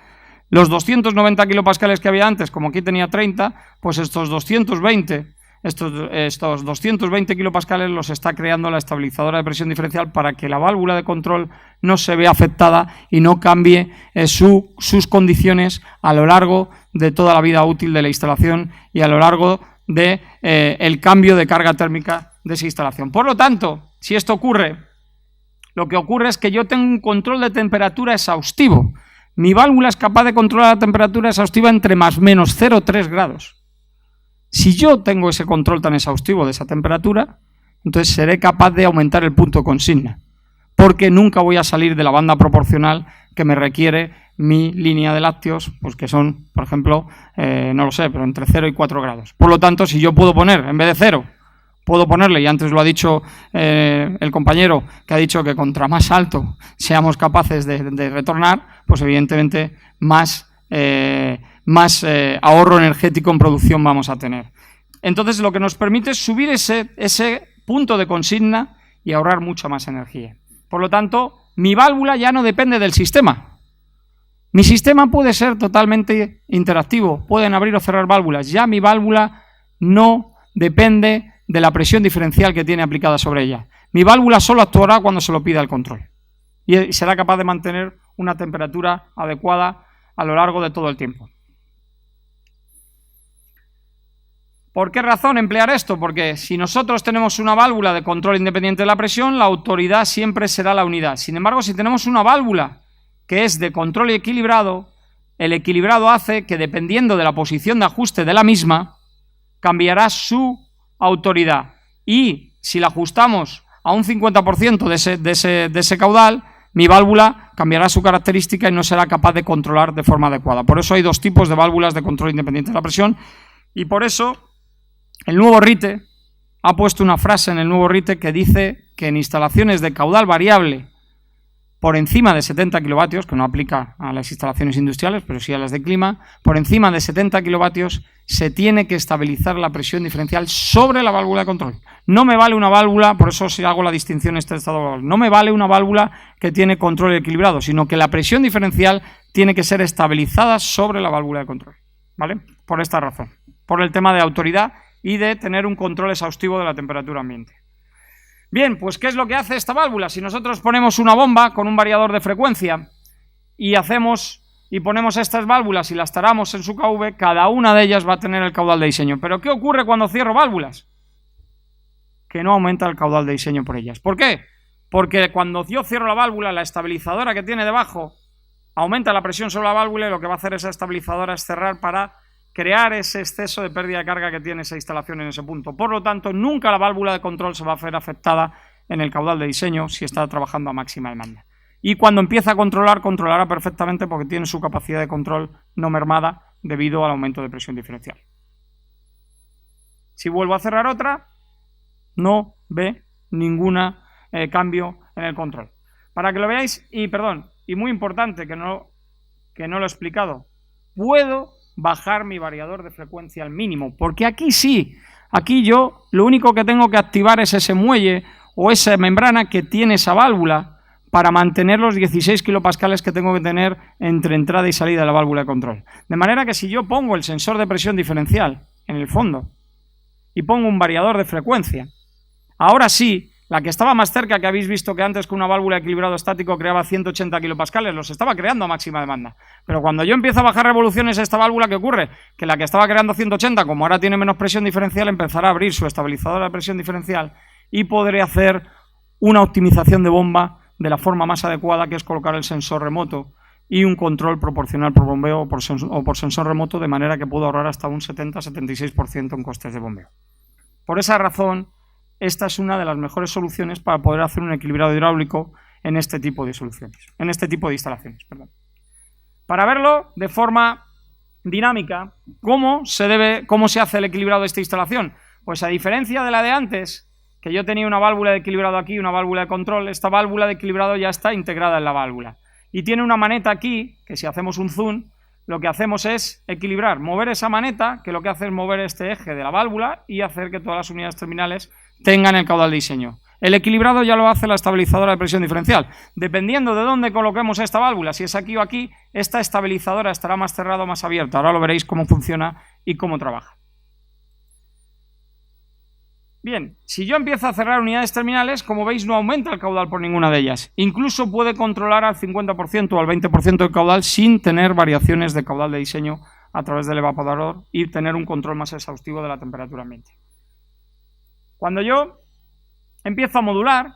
Los 290 kilopascales que había antes, como aquí tenía 30, pues estos 220 kilopascales los está creando la estabilizadora de presión diferencial para que la válvula de control no se vea afectada y no cambie sus condiciones a lo largo de toda la vida útil de la instalación y a lo largo de el cambio de carga térmica de esa instalación. Por lo tanto, si esto ocurre, lo que ocurre es que yo tengo un control de temperatura exhaustivo. Mi válvula es capaz de controlar la temperatura exhaustiva entre más o menos 0,3 grados. Si yo tengo ese control tan exhaustivo de esa temperatura, entonces seré capaz de aumentar el punto de consigna, porque nunca voy a salir de la banda proporcional que me requiere mi línea de lácteos, pues que son, por ejemplo, no lo sé, pero entre 0 y 4 grados. Por lo tanto, si yo puedo poner, en vez de 0, puedo ponerle, y antes lo ha dicho el compañero, que ha dicho que contra más alto seamos capaces de retornar, pues evidentemente más ahorro energético en producción vamos a tener. Entonces, lo que nos permite es subir ese punto de consigna y ahorrar mucha más energía. Por lo tanto, mi válvula ya no depende del sistema. Mi sistema puede ser totalmente interactivo, pueden abrir o cerrar válvulas. Ya mi válvula no depende de la presión diferencial que tiene aplicada sobre ella. Mi válvula solo actuará cuando se lo pida el control y será capaz de mantener una temperatura adecuada a lo largo de todo el tiempo. ¿Por qué razón emplear esto? Porque si nosotros tenemos una válvula de control independiente de la presión, la autoridad siempre será la unidad. Sin embargo, si tenemos una válvula que es de control y equilibrado, el equilibrado hace que, dependiendo de la posición de ajuste de la misma, cambiará su autoridad. Y si la ajustamos a un 50% de ese caudal, mi válvula cambiará su característica y no será capaz de controlar de forma adecuada. Por eso hay dos tipos de válvulas de control independiente de la presión, y por eso el nuevo RITE ha puesto una frase en el nuevo RITE que dice que en instalaciones de caudal variable por encima de 70 kilovatios, que no aplica a las instalaciones industriales, pero sí a las de clima, por encima de 70 kilovatios se tiene que estabilizar la presión diferencial sobre la válvula de control. No me vale una válvula, por eso si hago la distinción en este estado, no me vale una válvula que tiene control equilibrado, sino que la presión diferencial tiene que ser estabilizada sobre la válvula de control, ¿vale? Por esta razón, por el tema de autoridad y de tener un control exhaustivo de la temperatura ambiente. Bien, pues ¿qué es lo que hace esta válvula? Si nosotros ponemos una bomba con un variador de frecuencia y ponemos estas válvulas y las taramos en su KV, cada una de ellas va a tener el caudal de diseño. ¿Pero qué ocurre cuando cierro válvulas? Que no aumenta el caudal de diseño por ellas. ¿Por qué? Porque cuando yo cierro la válvula, la estabilizadora que tiene debajo aumenta la presión sobre la válvula y lo que va a hacer esa estabilizadora es cerrar para crear ese exceso de pérdida de carga que tiene esa instalación en ese punto. Por lo tanto, nunca la válvula de control se va a ver afectada en el caudal de diseño si está trabajando a máxima demanda. Y cuando empieza a controlar, controlará perfectamente porque tiene su capacidad de control no mermada debido al aumento de presión diferencial. Si vuelvo a cerrar otra, no ve ningún cambio en el control. Para que lo veáis, y muy importante que no lo he explicado, puedo bajar mi variador de frecuencia al mínimo, porque aquí sí, aquí yo lo único que tengo que activar es ese muelle o esa membrana que tiene esa válvula para mantener los 16 kilopascales que tengo que tener entre entrada y salida de la válvula de control. De manera que si yo pongo el sensor de presión diferencial en el fondo y pongo un variador de frecuencia, ahora sí, la que estaba más cerca, que habéis visto que antes con una válvula de equilibrado estático creaba 180 kilopascales, los estaba creando a máxima demanda. Pero cuando yo empiezo a bajar revoluciones a esta válvula, ¿qué ocurre? Que la que estaba creando 180, como ahora tiene menos presión diferencial, empezará a abrir su estabilizadora de presión diferencial y podré hacer una optimización de bomba de la forma más adecuada, que es colocar el sensor remoto y un control proporcional por bombeo o por sensor remoto, de manera que puedo ahorrar hasta un 70-76% en costes de bombeo. Por esa razón, esta es una de las mejores soluciones para poder hacer un equilibrado hidráulico en este tipo de soluciones, en este tipo de instalaciones, perdón. Para verlo de forma dinámica, ¿cómo se hace el equilibrado de esta instalación? Pues a diferencia de la de antes, que yo tenía una válvula de equilibrado aquí y una válvula de control, esta válvula de equilibrado ya está integrada en la válvula. Y tiene una maneta aquí, que si hacemos un zoom, lo que hacemos es equilibrar, mover esa maneta, que lo que hace es mover este eje de la válvula y hacer que todas las unidades terminales tengan el caudal de diseño. El equilibrado ya lo hace la estabilizadora de presión diferencial. Dependiendo de dónde coloquemos esta válvula, si es aquí o aquí, esta estabilizadora estará más cerrada o más abierta. Ahora lo veréis cómo funciona y cómo trabaja. Bien, si yo empiezo a cerrar unidades terminales, como veis no aumenta el caudal por ninguna de ellas. Incluso puede controlar al 50% o al 20% del caudal sin tener variaciones de caudal de diseño a través del evaporador y tener un control más exhaustivo de la temperatura ambiente. Cuando yo empiezo a modular,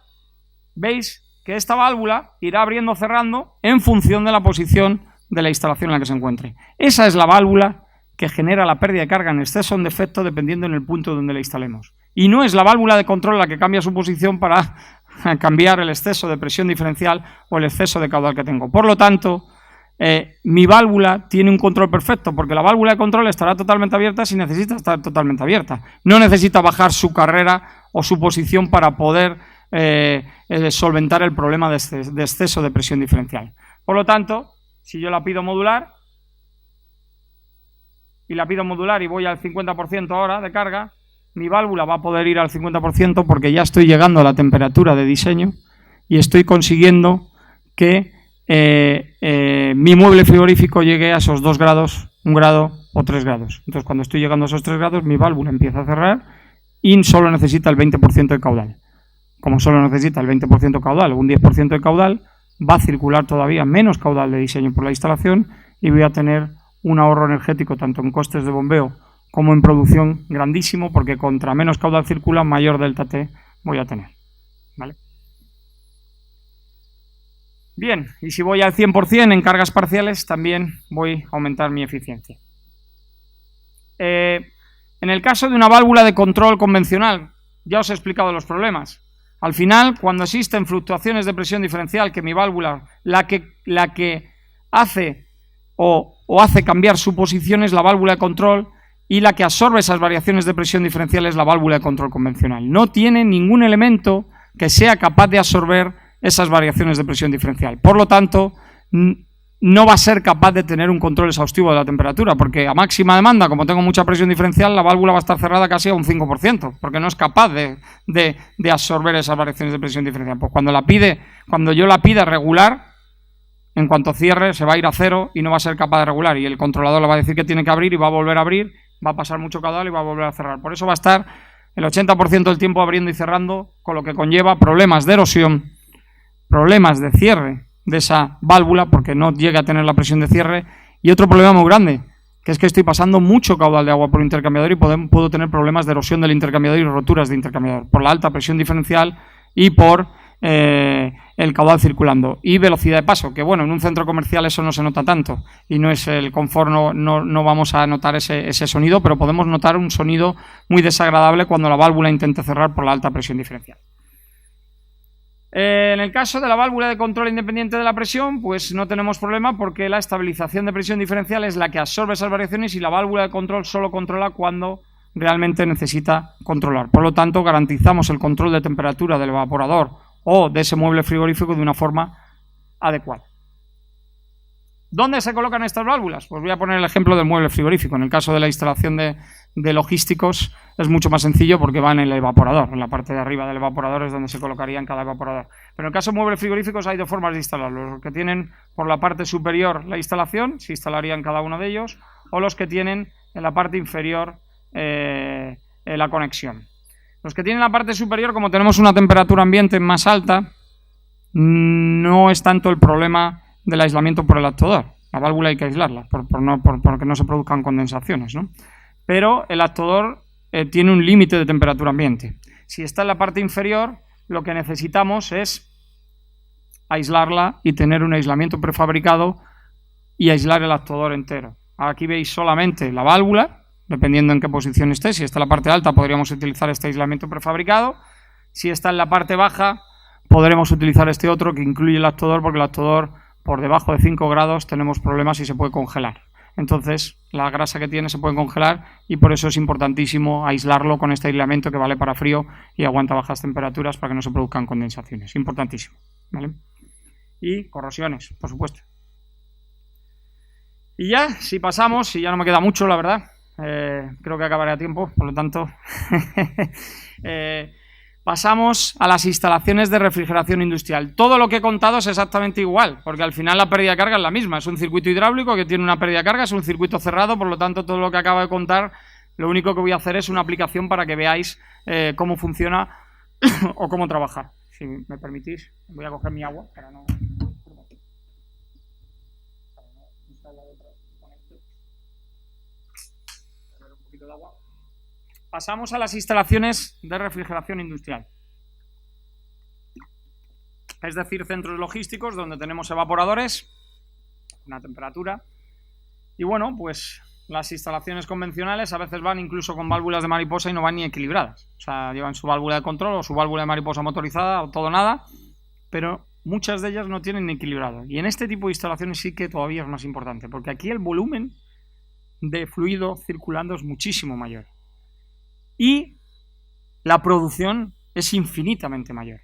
veis que esta válvula irá abriendo o cerrando en función de la posición de la instalación en la que se encuentre. Esa es la válvula que genera la pérdida de carga en exceso o en defecto dependiendo en el punto donde la instalemos. Y no es la válvula de control la que cambia su posición para cambiar el exceso de presión diferencial o el exceso de caudal que tengo. Por lo tanto, mi válvula tiene un control perfecto, porque la válvula de control estará totalmente abierta si necesita estar totalmente abierta. No necesita bajar su carrera o su posición para poder solventar el problema de exceso de presión diferencial. Por lo tanto, si yo la pido modular y voy al 50% ahora de carga, mi válvula va a poder ir al 50% porque ya estoy llegando a la temperatura de diseño y estoy consiguiendo que mi mueble frigorífico llegue a esos 2 grados, 1 grado o 3 grados. Entonces, cuando estoy llegando a esos 3 grados, mi válvula empieza a cerrar y solo necesita el 20% de caudal. como solo necesita el 20% caudal o un 10% de caudal, va a circular todavía menos caudal de diseño por la instalación y voy a tener un ahorro energético tanto en costes de bombeo como en producción grandísimo, porque contra menos caudal circula, mayor delta T voy a tener, ¿vale? Bien, y si voy al 100% en cargas parciales, también voy a aumentar mi eficiencia. En el caso de una válvula de control convencional, ya os he explicado los problemas. Al final, cuando existen fluctuaciones de presión diferencial, que mi válvula, la que hace o hace cambiar su posición es la válvula de control, y la que absorbe esas variaciones de presión diferencial es la válvula de control convencional. No tiene ningún elemento que sea capaz de absorber esas variaciones de presión diferencial. Por lo tanto, no va a ser capaz de tener un control exhaustivo de la temperatura, porque a máxima demanda, como tengo mucha presión diferencial, la válvula va a estar cerrada casi a un 5%, porque no es capaz de absorber esas variaciones de presión diferencial. Pues cuando yo la pida regular, en cuanto cierre, se va a ir a cero y no va a ser capaz de regular, y el controlador le va a decir que tiene que abrir y va a volver a abrir, va a pasar mucho caudal y va a volver a cerrar. Por eso va a estar el 80% del tiempo abriendo y cerrando, con lo que conlleva problemas de erosión, problemas de cierre de esa válvula, porque no llega a tener la presión de cierre, y otro problema muy grande, que es que estoy pasando mucho caudal de agua por el intercambiador y puedo tener problemas de erosión del intercambiador y roturas de intercambiador, por la alta presión diferencial y por el caudal circulando. Y velocidad de paso, que bueno, en un centro comercial eso no se nota tanto, y no es el confort, no vamos a notar ese sonido, pero podemos notar un sonido muy desagradable cuando la válvula intente cerrar por la alta presión diferencial. En el caso de la válvula de control independiente de la presión, pues no tenemos problema, porque la estabilización de presión diferencial es la que absorbe esas variaciones y la válvula de control solo controla cuando realmente necesita controlar. Por lo tanto, garantizamos el control de temperatura del evaporador o de ese mueble frigorífico de una forma adecuada. ¿Dónde se colocan estas válvulas? Pues voy a poner el ejemplo del mueble frigorífico. En el caso de la instalación de logísticos es mucho más sencillo, porque va en el evaporador, en la parte de arriba del evaporador es donde se colocaría en cada evaporador. Pero en el caso de muebles frigoríficos hay dos formas de instalarlos: los que tienen por la parte superior la instalación, se instalaría en cada uno de ellos, o los que tienen en la parte inferior la conexión. Los que tienen la parte superior, como tenemos una temperatura ambiente más alta, no es tanto el problema del aislamiento por el actuador. La válvula hay que aislarla porque no se produzcan condensaciones, ¿no? Pero el actuador tiene un límite de temperatura ambiente. Si está en la parte inferior, lo que necesitamos es aislarla y tener un aislamiento prefabricado y aislar el actuador entero. Aquí veis solamente la válvula, dependiendo en qué posición esté. Si está en la parte alta, podríamos utilizar este aislamiento prefabricado. Si está en la parte baja, podremos utilizar este otro que incluye el actuador, porque el actuador por debajo de 5 grados tenemos problemas y se puede congelar. Entonces, la grasa que tiene se puede congelar, y por eso es importantísimo aislarlo con este aislamiento que vale para frío y aguanta bajas temperaturas para que no se produzcan condensaciones. Importantísimo, ¿vale? Y corrosiones, por supuesto. Y ya, si pasamos, si ya no me queda mucho, la verdad, creo que acabaré a tiempo, por lo tanto, pasamos a las instalaciones de refrigeración industrial. Todo lo que he contado es exactamente igual, porque al final la pérdida de carga es la misma. Es un circuito hidráulico que tiene una pérdida de carga, es un circuito cerrado, por lo tanto todo lo que acabo de contar, lo único que voy a hacer es una aplicación para que veáis cómo funciona o cómo trabajar. Si me permitís, voy a coger mi agua para no... Pasamos a las instalaciones de refrigeración industrial. Es decir, centros logísticos donde tenemos evaporadores, una temperatura. Y bueno, pues las instalaciones convencionales a veces van incluso con válvulas de mariposa y no van ni equilibradas. O sea, llevan su válvula de control o su válvula de mariposa motorizada o todo nada, pero muchas de ellas no tienen ni equilibrado. Y en este tipo de instalaciones sí que todavía es más importante, porque aquí el volumen de fluido circulando es muchísimo mayor. Y la producción es infinitamente mayor.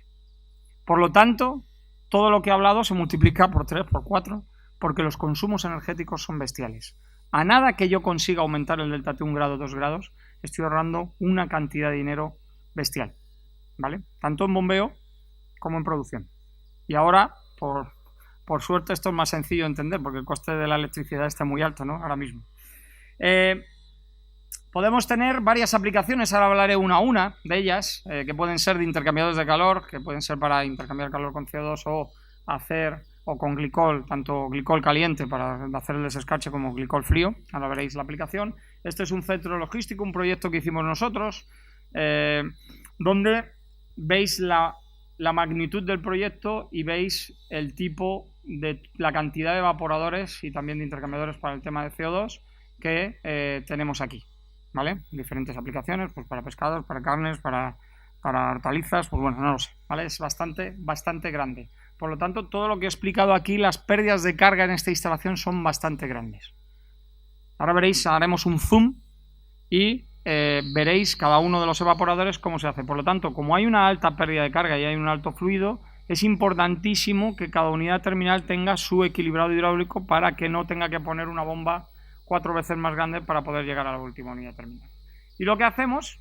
Por lo tanto, todo lo que he hablado se multiplica por 3, por 4, porque los consumos energéticos son bestiales. A nada que yo consiga aumentar el delta T 1 grado, 2 grados, estoy ahorrando una cantidad de dinero bestial, ¿vale? Tanto en bombeo como en producción. Y ahora, por suerte, esto es más sencillo de entender, porque el coste de la electricidad está muy alto, ¿no? Ahora mismo. Podemos tener varias aplicaciones, ahora hablaré una a una de ellas, que pueden ser de intercambiadores de calor, que pueden ser para intercambiar calor con CO2 o con glicol, tanto glicol caliente para hacer el desescache como glicol frío. Ahora veréis la aplicación. Este es un centro logístico, un proyecto que hicimos nosotros, donde veis la magnitud del proyecto y veis el tipo de la cantidad de evaporadores y también de intercambiadores para el tema de CO2 que tenemos aquí, ¿vale? Diferentes aplicaciones, pues para pescados, para carnes, para hortalizas, pues bueno, no lo sé, ¿vale? Es bastante grande. Por lo tanto, todo lo que he explicado aquí, las pérdidas de carga en esta instalación son bastante grandes. Ahora veréis, haremos un zoom y veréis cada uno de los evaporadores cómo se hace. Por lo tanto, como hay una alta pérdida de carga y hay un alto fluido, es importantísimo que cada unidad terminal tenga su equilibrado hidráulico para que no tenga que poner una bomba 4 veces más grande para poder llegar a la última unidad terminal. Y lo que hacemos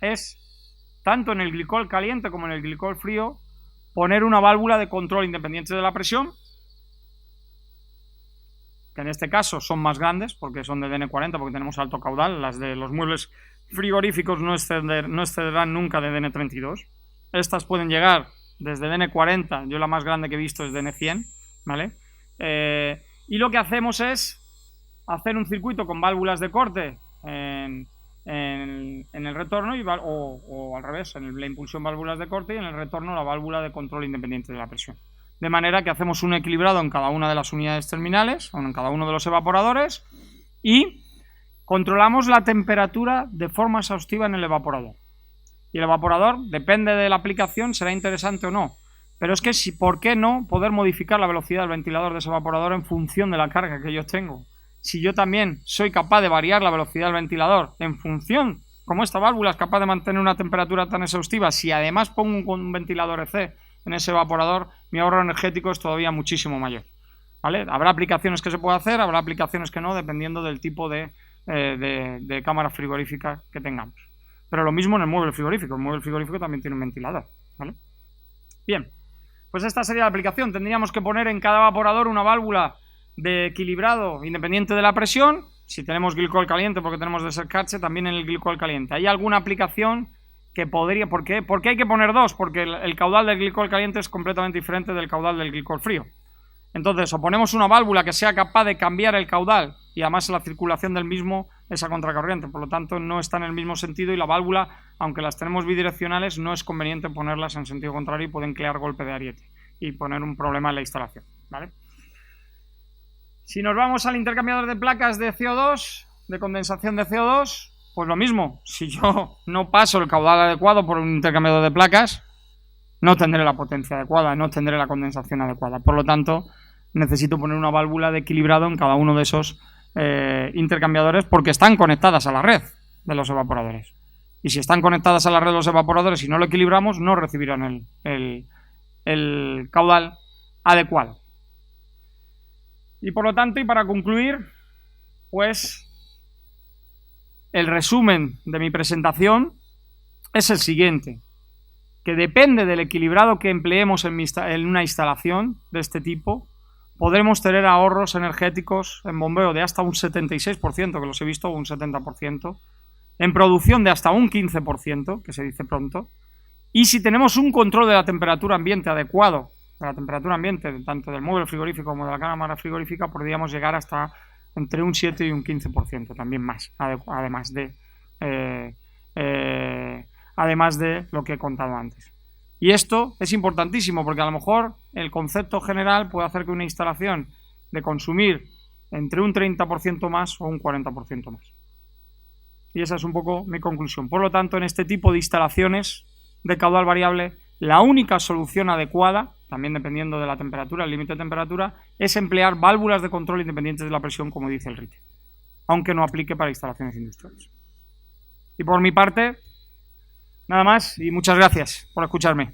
es, tanto en el glicol caliente como en el glicol frío, poner una válvula de control independiente de la presión, que en este caso son más grandes porque son de DN40, porque tenemos alto caudal. Las de los muebles frigoríficos no excederán nunca de DN32. Estas pueden llegar desde DN40, yo la más grande que he visto es DN100, ¿vale? Y lo que hacemos es hacer un circuito con válvulas de corte en el retorno o al revés, en la impulsión válvulas de corte y en el retorno la válvula de control independiente de la presión. De manera que hacemos un equilibrado en cada una de las unidades terminales o en cada uno de los evaporadores y controlamos la temperatura de forma exhaustiva en el evaporador. Y el evaporador, depende de la aplicación, será interesante o no. Pero es que, ¿por qué no poder modificar la velocidad del ventilador de ese evaporador en función de la carga que yo tengo? Si yo también soy capaz de variar la velocidad del ventilador en función, como esta válvula es capaz de mantener una temperatura tan exhaustiva, si además pongo un ventilador EC en ese evaporador, mi ahorro energético es todavía muchísimo mayor, ¿vale? Habrá aplicaciones que se puede hacer, habrá aplicaciones que no, dependiendo del tipo de cámara frigorífica que tengamos. Pero lo mismo en el mueble frigorífico. El mueble frigorífico también tiene un ventilador, ¿vale? Bien, pues esta sería la aplicación. Tendríamos que poner en cada evaporador una válvula de equilibrado independiente de la presión. Si tenemos glicol caliente, porque tenemos desescache, también en el glicol caliente. ¿Hay alguna aplicación que podría? ¿Por qué? ¿Por qué hay que poner dos? Porque el caudal del glicol caliente es completamente diferente del caudal del glicol frío. Entonces, o ponemos una válvula que sea capaz de cambiar el caudal y además la circulación del mismo es a contracorriente, por lo tanto no está en el mismo sentido, y la válvula, aunque las tenemos bidireccionales, no es conveniente ponerlas en sentido contrario y pueden crear golpe de ariete y poner un problema en la instalación, ¿vale? Si nos vamos al intercambiador de placas de CO2, de condensación de CO2, pues lo mismo. Si yo no paso el caudal adecuado por un intercambiador de placas, no tendré la potencia adecuada, no tendré la condensación adecuada. Por lo tanto, necesito poner una válvula de equilibrado en cada uno de esos intercambiadores, porque están conectadas a la red de los evaporadores. Y si están conectadas a la red de los evaporadores y no lo equilibramos, no recibirán el caudal adecuado. Y por lo tanto, y para concluir, pues el resumen de mi presentación es el siguiente: que depende del equilibrado que empleemos en una instalación de este tipo, podremos tener ahorros energéticos en bombeo de hasta un 76%, que los he visto, un 70%, en producción de hasta un 15%, que se dice pronto, y si tenemos un control de la temperatura ambiente adecuado, de la temperatura ambiente tanto del mueble frigorífico como de la cámara frigorífica, podríamos llegar hasta entre un 7 y un 15%, también más, además de lo que he contado antes. Y esto es importantísimo porque a lo mejor el concepto general puede hacer que una instalación de consumir entre un 30% más o un 40% más. Y esa es un poco mi conclusión. Por lo tanto, en este tipo de instalaciones de caudal variable, la única solución adecuada, también dependiendo de la temperatura, el límite de temperatura, es emplear válvulas de control independientes de la presión, como dice el RITE, aunque no aplique para instalaciones industriales. Y por mi parte, nada más y muchas gracias por escucharme.